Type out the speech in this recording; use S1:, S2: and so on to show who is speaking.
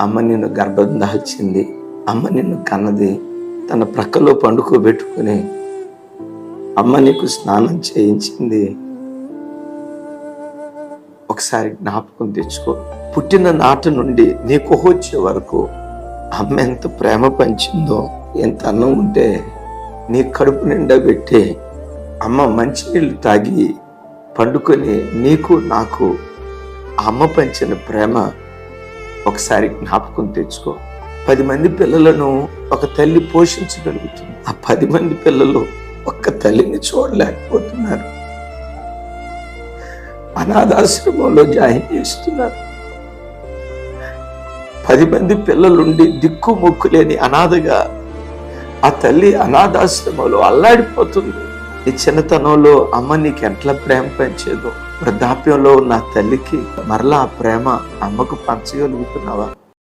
S1: అమ్మ నిన్ను గర్భం దాల్చింది, అమ్మ నిన్ను కన్నది, తన ప్రక్కలో పండుకోబెట్టుకుని అమ్మ నీకు స్నానం చేయించింది. ఒకసారి జ్ఞాపకం తెచ్చుకో. పుట్టిన నాటి నుండి నీకు వచ్చే వరకు అమ్మ ఎంత ప్రేమ పంచిందో. ఎంత అన్నం ఉంటే నీ కడుపు నిండా పెట్టి అమ్మ మంచినీళ్ళు తాగి పండుకొని నీకు నాకు అమ్మ పంచిన ప్రేమ ఒకసారి జ్ఞాపకం తెచ్చుకో. 10 మంది పిల్లలను ఒక తల్లి పోషించగలుగుతుంది. ఆ 10 మంది పిల్లలు ఒక్క తల్లిని చూడలేకపోతున్నారు. అనాథాశ్రమంలో జాయిన్ చేస్తున్నారు. 10 మంది పిల్లలుండి దిక్కు మొక్కు లేని అనాథగా ఆ తల్లి అనాథాశ్రమంలో అల్లాడిపోతుంది. ఈ చిన్నతనంలో అమ్మ నీకు ఎట్లా ప్రేమ పంచేదో వృద్ధాప్యంలో ఉన్న తల్లికి మరలా ఆ ప్రేమ అమ్మకు పంచగలుగుతున్నావా?